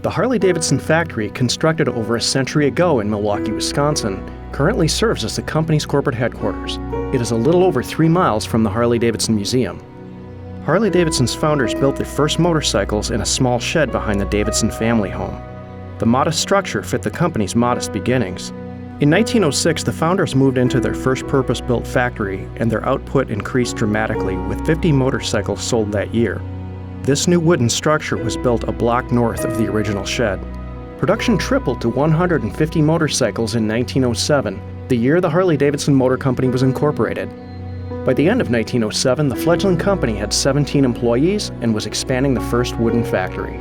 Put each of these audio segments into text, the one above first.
The Harley Davidson factory, constructed over a century ago in Milwaukee, Wisconsin, currently serves as the company's corporate headquarters. It is a little over 3 miles from the Harley Davidson Museum. Harley Davidson's founders built their first motorcycles in a small shed behind the Davidson family home. The modest structure fit the company's modest beginnings. In 1906, the founders moved into their first purpose-built factory, and their output increased dramatically, with 50 motorcycles sold that year. This new wooden structure was built a block north of the original shed. Production tripled to 150 motorcycles in 1907, the year the Harley Davidson Motor Company was incorporated. By the end of 1907, the fledgling company had 17 employees and was expanding the first wooden factory.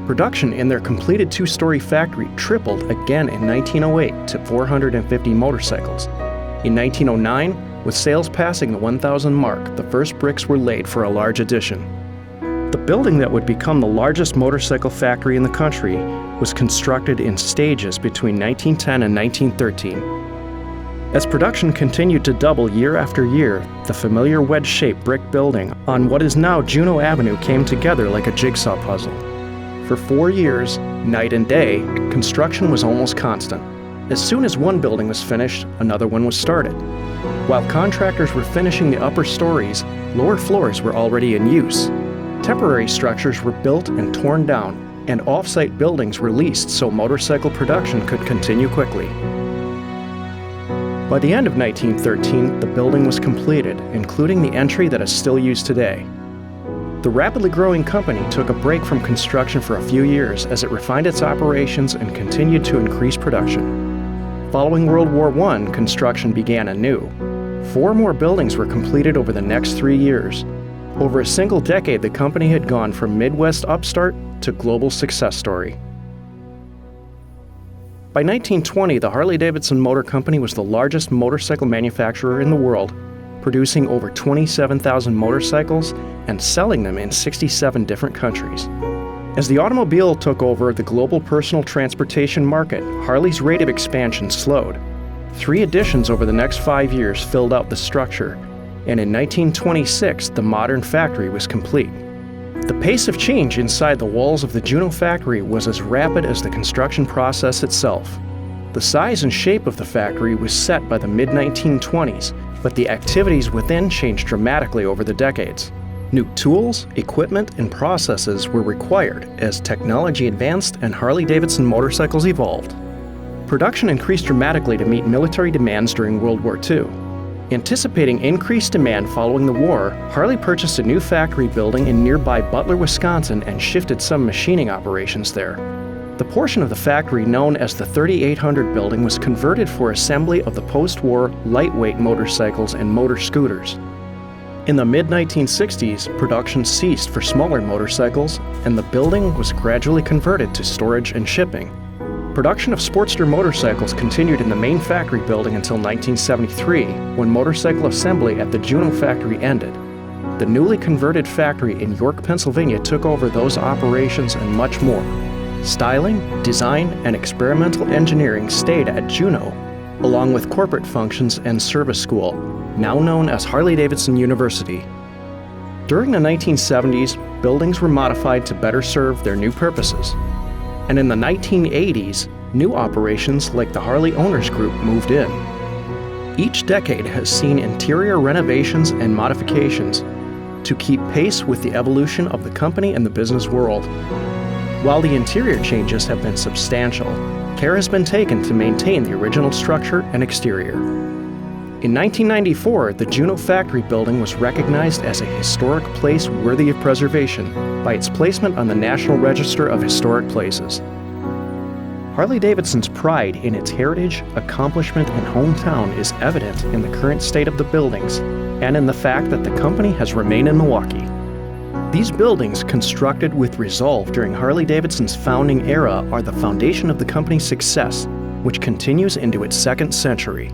Production in their completed 2-story factory tripled again in 1908 to 450 motorcycles. In 1909, with sales passing the 1,000 mark, the first bricks were laid for a large addition. The building that would become the largest motorcycle factory in the country was constructed in stages between 1910 and 1913. As production continued to double year after year, the familiar wedge-shaped brick building on what is now Juneau Avenue came together like a jigsaw puzzle. For 4 years, night and day, construction was almost constant. As soon as one building was finished, another one was started. While contractors were finishing the upper stories, lower floors were already in use. Temporary structures were built and torn down, and off-site buildings were leased so motorcycle production could continue quickly. By the end of 1913, the building was completed, including the entry that is still used today. The rapidly growing company took a break from construction for a few years as it refined its operations and continued to increase production. Following World War I, construction began anew. 4 more buildings were completed over the next 3 years. Over a single decade, the company had gone from Midwest upstart to global success story. By 1920, the Harley Davidson Motor Company was the largest motorcycle manufacturer in the world, producing over 27,000 motorcycles and selling them in 67 different countries. As the automobile took over the global personal transportation market, Harley's rate of expansion slowed. 3 additions over the next 5 years filled out the structure, and in 1926, the modern factory was complete. The pace of change inside the walls of the Juneau factory was as rapid as the construction process itself. The size and shape of the factory was set by the mid-1920s, but the activities within changed dramatically over the decades. New tools, equipment, and processes were required as technology advanced and Harley Davidson motorcycles evolved. Production increased dramatically to meet military demands during World War II. Anticipating increased demand following the war, Harley purchased a new factory building in nearby Butler, Wisconsin, and shifted some machining operations there. The portion of the factory known as the 3800 building was converted for assembly of the post-war lightweight motorcycles and motor scooters. In the mid-1960s, production ceased for smaller motorcycles, and the building was gradually converted to storage and shipping. Production of Sportster motorcycles continued in the main factory building until 1973, when motorcycle assembly at the Juneau factory ended. The newly converted factory in York, Pennsylvania took over those operations and much more. Styling, design, and experimental engineering stayed at Juneau, along with corporate functions and service school, now known as Harley Davidson University. During the 1970s, buildings were modified to better serve their new purposes. And in the 1980s, new operations like the Harley Owners Group moved in. Each decade has seen interior renovations and modifications to keep pace with the evolution of the company and the business world. While the interior changes have been substantial, care has been taken to maintain the original structure and exterior. In 1994, the Juneau factory building was recognized as a historic place worthy of preservation by its placement on the National Register of Historic Places. Harley-Davidson's pride in its heritage, accomplishment, and hometown is evident in the current state of the buildings and in the fact that the company has remained in Milwaukee. These buildings, constructed with resolve during Harley-Davidson's founding era, are the foundation of the company's success, which continues into its 2nd century.